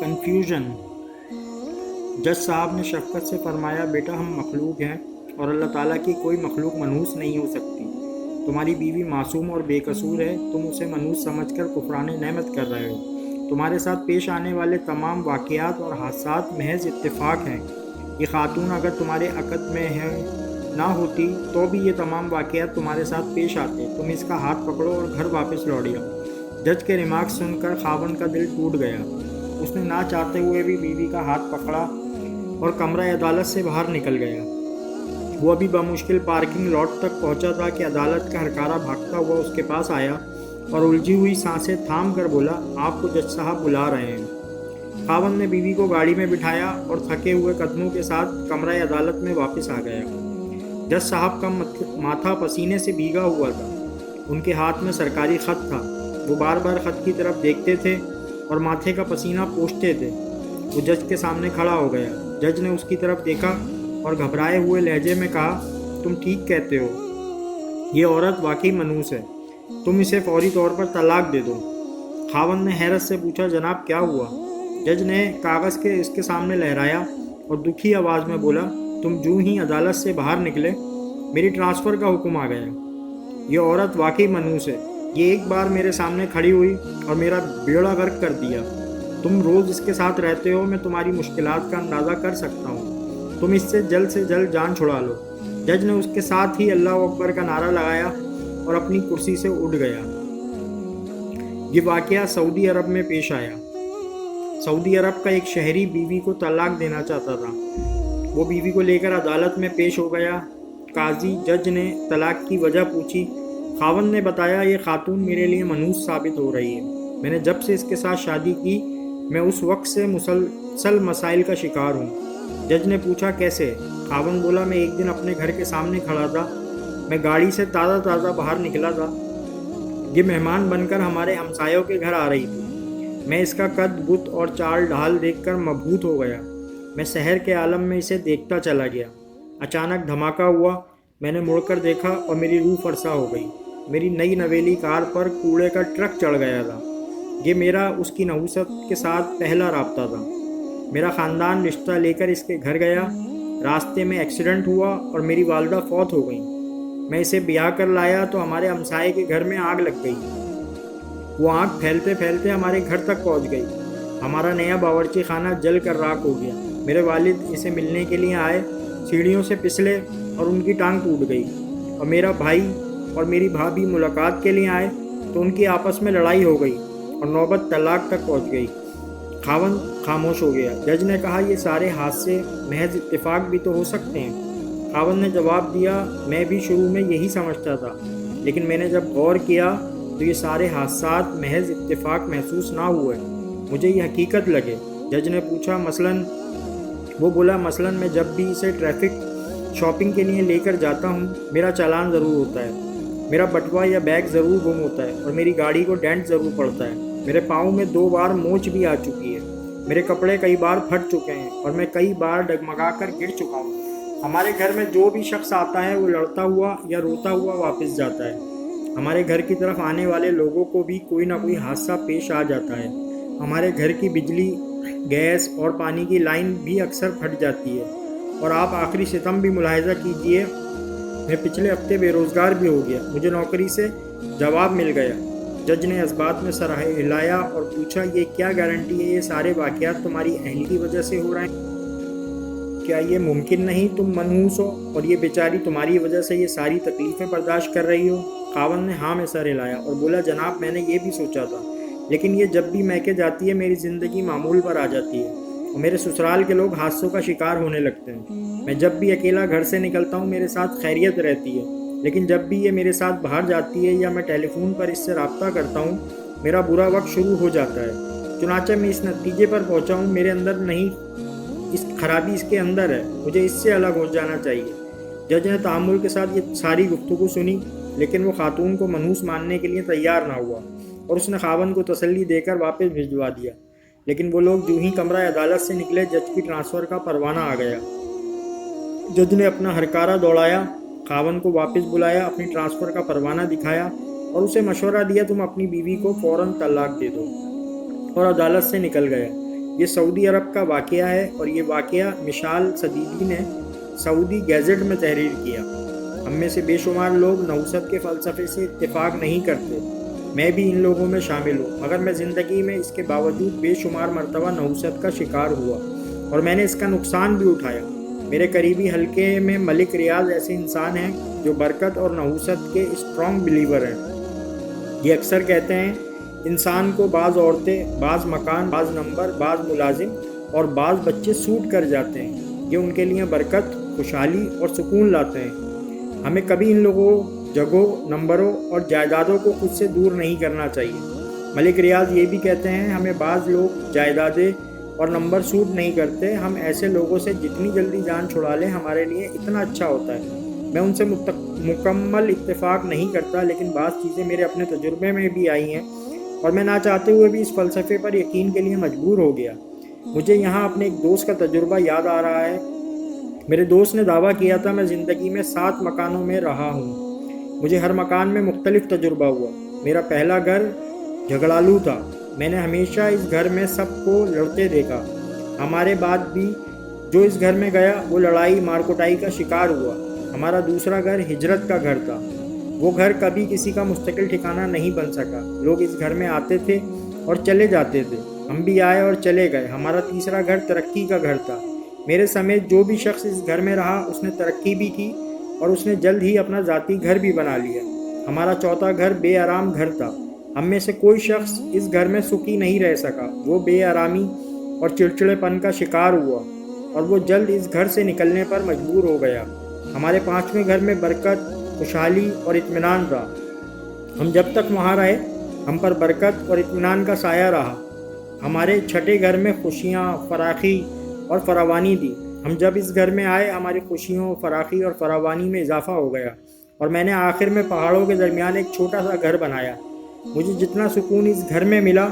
Confusion. جج صاحب نے شفقت سے فرمایا، بیٹا ہم مخلوق ہیں اور اللہ تعالیٰ کی کوئی مخلوق منحوس نہیں ہو سکتی۔ تمہاری بیوی معصوم اور بے قصور ہے، تم اسے منحوس سمجھ کر کفران نعمت کر رہے ہو۔ تمہارے ساتھ پیش آنے والے تمام واقعات اور حادثات محض اتفاق ہیں۔ یہ خاتون اگر تمہارے عقد میں نہ ہوتی تو بھی یہ تمام واقعات تمہارے ساتھ پیش آتے۔ تم اس کا ہاتھ پکڑو اور گھر واپس لوٹ جاؤ۔ جج کے ریمارک سن کر خاوند کا دل ٹوٹ گیا۔ اس نے نہ چاہتے ہوئے بھی بیوی کا ہاتھ پکڑا اور کمرہ عدالت سے باہر نکل گیا۔ وہ ابھی بمشکل پارکنگ لاٹ تک پہنچا تھا کہ عدالت کا ہرکارہ بھاگتا ہوا اس کے پاس آیا اور الجھی ہوئی سانسیں تھام کر بولا، آپ کو جج صاحب بلا رہے ہیں۔ خاوند نے بیوی کو گاڑی میں بٹھایا اور تھکے ہوئے قدموں کے ساتھ کمرہ عدالت میں واپس آ گیا۔ جج صاحب کا ماتھا پسینے سے بھیگا ہوا تھا۔ ان کے ہاتھ میں سرکاری خط تھا۔ وہ بار بار خط کی طرف دیکھتے تھے اور ماتھے کا پسینہ پوچھتے تھے۔ وہ جج کے سامنے کھڑا ہو گیا۔ جج نے اس کی طرف دیکھا اور گھبرائے ہوئے لہجے میں کہا، تم ٹھیک کہتے ہو، یہ عورت واقعی منحوس ہے، تم اسے فوری طور پر طلاق دے دو۔ خاوند نے حیرت سے پوچھا، جناب کیا ہوا؟ جج نے کاغذ کے اس کے سامنے لہرایا اور دکھی آواز میں بولا، تم جو ہی عدالت سے باہر نکلے میری ٹرانسفر کا حکم آ گیا۔ یہ عورت واقعی منحوس ہے، یہ ایک بار میرے سامنے کھڑی ہوئی اور میرا بیڑا غرق کر دیا۔ تم روز اس کے ساتھ رہتے ہو، میں تمہاری مشکلات کا اندازہ کر سکتا ہوں، تم اس سے جلد جان چھڑا لو۔ جج نے اس کے ساتھ ہی اللہ اکبر کا نعرہ لگایا اور اپنی کرسی سے اٹھ گیا۔ یہ واقعہ سعودی عرب میں پیش آیا۔ سعودی عرب کا ایک شہری بیوی کو طلاق دینا چاہتا تھا۔ وہ بیوی کو لے کر عدالت میں پیش ہو گیا۔ قاضی جج نے طلاق کی وجہ پوچھی۔ خاوند نے بتایا، یہ خاتون میرے لیے منحوس ثابت ہو رہی ہے، میں نے جب سے اس کے ساتھ شادی کی میں اس وقت سے مسلسل مسائل کا شکار ہوں۔ جج نے پوچھا، کیسے؟ خاوند بولا، میں ایک دن اپنے گھر کے سامنے کھڑا تھا، میں گاڑی سے تازہ باہر نکلا تھا، یہ مہمان بن کر ہمارے ہمسایوں کے گھر آ رہی تھی۔ میں اس کا قد بت اور چال ڈھال دیکھ کر مبہوت ہو گیا۔ میں سحر کے عالم میں اسے دیکھتا چلا گیا۔ اچانک دھماکہ ہوا، میں نے مڑ کر دیکھا اور میری روح فرسا ہو گئی۔ میری نئی نویلی کار پر کوڑے کا ٹرک چڑھ گیا تھا۔ یہ میرا اس کی نحوست کے ساتھ پہلا رابطہ تھا۔ میرا خاندان رشتہ لے کر اس کے گھر گیا۔ راستے میں ایکسیڈنٹ ہوا اور میری والدہ فوت ہو گئیں۔ میں اسے بیاہ کر لایا تو ہمارے ہمسائے کے گھر میں آگ لگ گئی۔ وہ آگ پھیلتے پھیلتے ہمارے گھر تک پہنچ گئی۔ ہمارا نیا باورچی خانہ جل کر راکھ ہو گیا۔ میرے والد اسے ملنے کے لیے آئے، سیڑھیوں سے پھسلے اور ان کی ٹانگ ٹوٹ گئی، اور میرا بھائی اور میری بھابھی ملاقات کے لیے آئے تو ان کی آپس میں لڑائی ہو گئی اور نوبت طلاق تک پہنچ گئی۔ خاوند خاموش ہو گیا۔ جج نے کہا، یہ سارے حادثے محض اتفاق بھی تو ہو سکتے ہیں۔ خاوند نے جواب دیا، میں بھی شروع میں یہی سمجھتا تھا، لیکن میں نے جب غور کیا تو یہ سارے حادثات محض اتفاق محسوس نہ ہوئے، مجھے یہ حقیقت لگے۔ جج نے پوچھا، مثلاً؟ وہ بولا، مثلاً میں جب بھی اسے ٹریفک شاپنگ کے لیے لے کر جاتا ہوں، میرا چالان ضرور ہوتا ہے، میرا بٹوا یا بیگ ضرور گم ہوتا ہے اور میری گاڑی کو ڈینٹ ضرور پڑتا ہے۔ میرے پاؤں میں 2 بار موچ بھی آ چکی ہے، میرے کپڑے کئی بار پھٹ چکے ہیں اور میں کئی بار ڈگمگا کر گر چکا ہوں۔ ہمارے گھر میں جو بھی شخص آتا ہے وہ لڑتا ہوا یا روتا ہوا واپس جاتا ہے۔ ہمارے گھر کی طرف آنے والے لوگوں کو بھی کوئی نہ کوئی حادثہ پیش آ جاتا ہے۔ ہمارے گھر کی بجلی، گیس اور پانی کی لائن بھی اکثر پھٹ جاتی ہے۔ اور آپ آخری ستم بھی ملاحظہ کیجئے، میں پچھلے ہفتے بے روزگار بھی ہو گیا، مجھے نوکری سے جواب مل گیا۔ جج نے اس بات میں سر ہلایا اور پوچھا، یہ کیا گارنٹی ہے یہ سارے واقعات تمہاری اہل کی وجہ سے ہو رہے ہیں؟ کیا یہ ممکن نہیں تم منحوس ہو اور یہ بیچاری تمہاری وجہ سے یہ ساری تکلیفیں برداشت کر رہی ہو؟ خاوند نے ہاں میں سر ہلایا اور بولا، جناب میں نے یہ بھی سوچا تھا، لیکن یہ جب بھی میکے جاتی ہے میری زندگی معمول پر آ جاتی ہے اور میرے سسرال کے لوگ حادثوں کا شکار ہونے لگتے ہیں۔ میں جب بھی اکیلا گھر سے نکلتا ہوں میرے ساتھ خیریت رہتی ہے، لیکن جب بھی یہ میرے ساتھ باہر جاتی ہے یا میں ٹیلی فون پر اس سے رابطہ کرتا ہوں میرا برا وقت شروع ہو جاتا ہے۔ چنانچہ میں اس نتیجے پر پہنچا ہوں، میرے اندر نہیں، اس خرابی اس کے اندر ہے، مجھے اس سے الگ ہو جانا چاہیے۔ جج نے تحمل کے ساتھ یہ ساری گفتگو سنی، لیکن وہ خاتون کو منحوس ماننے کے لیے تیار نہ ہوا اور اس نے خاوند کو تسلی دے کر واپس بھجوا دیا۔ لیکن وہ لوگ جو ہی کمرہ عدالت سے نکلے جج کی ٹرانسفر کا پروانہ آ گیا۔ جج نے اپنا ہرکارہ دوڑایا، خاوند کو واپس بلایا، اپنی ٹرانسفر کا پروانہ دکھایا اور اسے مشورہ دیا، تم اپنی بیوی کو فوراً طلاق دے دو، اور عدالت سے نکل گیا۔ یہ سعودی عرب کا واقعہ ہے اور یہ واقعہ مشال صدیقی نے سعودی گیزٹ میں تحریر کیا۔ ہم میں سے بے شمار لوگ نحوست کے فلسفے سے اتفاق نہیں کرتے، میں بھی ان لوگوں میں شامل ہوں، مگر میں زندگی میں اس کے باوجود بے شمار مرتبہ نحوست کا شکار ہوا اور میں نے اس کا نقصان بھی اٹھایا۔ میرے قریبی حلقے میں ملک ریاض ایسے انسان ہیں جو برکت اور نحوست کے اسٹرانگ بلیور ہیں۔ یہ اکثر کہتے ہیں انسان کو بعض عورتیں، بعض مکان، بعض نمبر، بعض ملازم اور بعض بچے سوٹ کر جاتے ہیں۔ یہ ان کے لیے برکت، خوشحالی اور سکون لاتے ہیں۔ ہمیں کبھی ان لوگوں، جگہوں، نمبروں اور جائیدادوں کو خود سے دور نہیں کرنا چاہیے۔ ملک ریاض یہ بھی کہتے ہیں ہمیں بعض لوگ، جائیدادیں اور نمبر سوٹ نہیں کرتے، ہم ایسے لوگوں سے جتنی جلدی جان چھڑا لیں ہمارے لیے اتنا اچھا ہوتا ہے۔ میں ان سے مکمل اتفاق نہیں کرتا، لیکن بعض چیزیں میرے اپنے تجربے میں بھی آئی ہیں اور میں نہ چاہتے ہوئے بھی اس فلسفے پر یقین کے لیے مجبور ہو گیا۔ مجھے یہاں اپنے ایک دوست کا تجربہ یاد آ رہا ہے۔ میرے دوست نے دعویٰ کیا تھا میں زندگی میں 7 مکانوں میں رہا ہوں۔ مجھے ہر مکان میں مختلف تجربہ ہوا۔ میرا پہلا گھر جھگڑالو تھا، میں نے ہمیشہ اس گھر میں سب کو لڑتے دیکھا۔ ہمارے بعد بھی جو اس گھر میں گیا وہ لڑائی مارکوٹائی کا شکار ہوا۔ ہمارا دوسرا گھر ہجرت کا گھر تھا، وہ گھر کبھی کسی کا مستقل ٹھکانہ نہیں بن سکا، لوگ اس گھر میں آتے تھے اور چلے جاتے تھے، ہم بھی آئے اور چلے گئے۔ ہمارا تیسرا گھر ترقی کا گھر تھا، میرے سمیت جو بھی شخص اس گھر میں رہا اس نے ترقی بھی کی اور اس نے جلد ہی اپنا ذاتی گھر بھی بنا لیا۔ ہمارا چوتھا گھر بے آرام گھر تھا، ہم میں سے کوئی شخص اس گھر میں سکھی نہیں رہ سکا، وہ بے آرامی اور چڑچڑے پن کا شکار ہوا اور وہ جلد اس گھر سے نکلنے پر مجبور ہو گیا۔ ہمارے 5ویں گھر میں برکت، خوشحالی اور اطمینان تھا، ہم جب تک وہاں رہے ہم پر برکت اور اطمینان کا سایہ رہا۔ ہمارے 6ٹھے گھر میں خوشیاں، فراخی اور فراوانی تھی، ہم جب اس گھر میں آئے ہماری خوشیوں، فراخی اور فراوانی میں اضافہ ہو گیا اور میں نے آخر میں پہاڑوں کے درمیان ایک چھوٹا سا گھر بنایا۔ مجھے جتنا سکون اس گھر میں ملا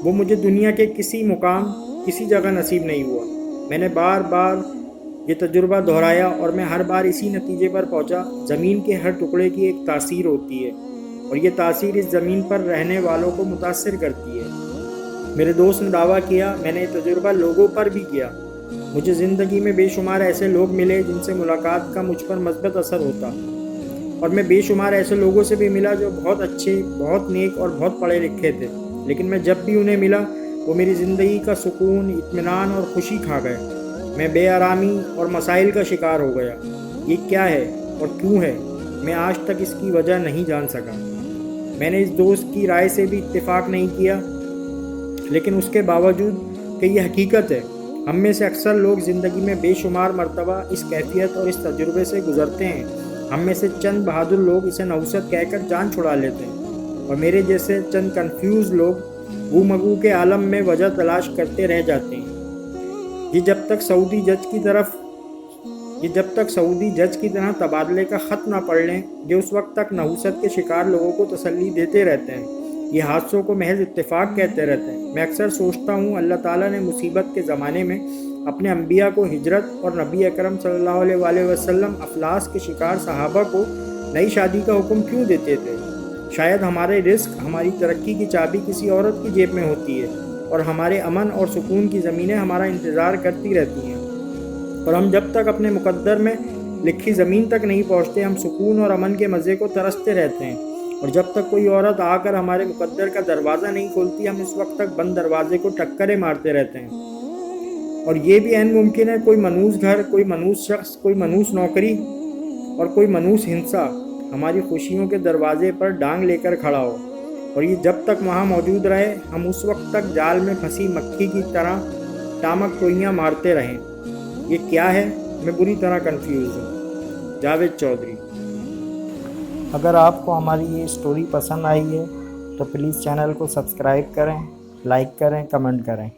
وہ مجھے دنیا کے کسی مقام، کسی جگہ نصیب نہیں ہوا۔ میں نے بار بار یہ تجربہ دہرایا اور میں ہر بار اسی نتیجے پر پہنچا، زمین کے ہر ٹکڑے کی ایک تاثیر ہوتی ہے اور یہ تاثیر اس زمین پر رہنے والوں کو متاثر کرتی ہے۔ میرے دوست نے دعویٰ کیا میں نے یہ تجربہ لوگوں پر بھی کیا۔ مجھے زندگی میں بے شمار ایسے لوگ ملے جن سے ملاقات کا مجھ پر مثبت اثر ہوتا اور میں بے شمار ایسے لوگوں سے بھی ملا جو بہت اچھے، بہت نیک اور بہت پڑھے لکھے تھے، لیکن میں جب بھی انہیں ملا وہ میری زندگی کا سکون، اطمینان اور خوشی کھا گئے۔ میں بے آرامی اور مسائل کا شکار ہو گیا۔ یہ کیا ہے اور کیوں ہے، میں آج تک اس کی وجہ نہیں جان سکا۔ میں نے اس دوست کی رائے سے بھی اتفاق نہیں کیا، لیکن اس کے باوجود کہ یہ حقیقت ہے، ہم میں سے اکثر لوگ زندگی میں بے شمار مرتبہ اس کیفیت اور اس تجربے سے گزرتے ہیں۔ ہم میں سے چند بہادر لوگ اسے نحوست کہہ کر جان چھڑا لیتے ہیں اور میرے جیسے چند کنفیوز لوگ گو مگو کے عالم میں وجہ تلاش کرتے رہ جاتے ہیں۔ یہ جب تک سعودی جج کی طرح تبادلے کا خط نہ پڑھ لیں، یہ اس وقت تک نحوست کے شکار لوگوں کو تسلی دیتے رہتے ہیں، یہ حادثوں کو محض اتفاق کہتے رہتے ہیں۔ میں اکثر سوچتا ہوں اللہ تعالیٰ نے مصیبت کے زمانے میں اپنے انبیاء کو ہجرت اور نبی اکرم صلی اللہ علیہ وآلہ وسلم افلاس کے شکار صحابہ کو نئی شادی کا حکم کیوں دیتے تھے؟ شاید ہمارے رزق، ہماری ترقی کی چابی کسی عورت کی جیب میں ہوتی ہے اور ہمارے امن اور سکون کی زمینیں ہمارا انتظار کرتی رہتی ہیں، اور ہم جب تک اپنے مقدر میں لکھی زمین تک نہیں پہنچتے ہم سکون اور امن کے مزے کو ترستے رہتے ہیں، اور جب تک کوئی عورت آ کر ہمارے مقدر کا دروازہ نہیں کھولتی ہم اس وقت تک بند دروازے کو ٹکریں مارتے رہتے ہیں۔ اور یہ بھی عین ممکن ہے کوئی منحوس گھر، کوئی منحوس شخص، کوئی منحوس نوکری اور کوئی منحوس ہنسا ہماری خوشیوں کے دروازے پر ڈانگ لے کر کھڑا ہو، اور یہ جب تک وہاں موجود رہے ہم اس وقت تک جال میں پھنسی مکھی کی طرح ٹامک ٹوئیاں مارتے رہیں۔ یہ کیا ہے؟ میں بری طرح کنفیوز ہوں۔ جاوید چودھری۔ اگر آپ کو ہماری یہ اسٹوری پسند آئی ہے تو پلیز چینل کو سبسکرائب کریں، لائک کریں، کمنٹ کریں۔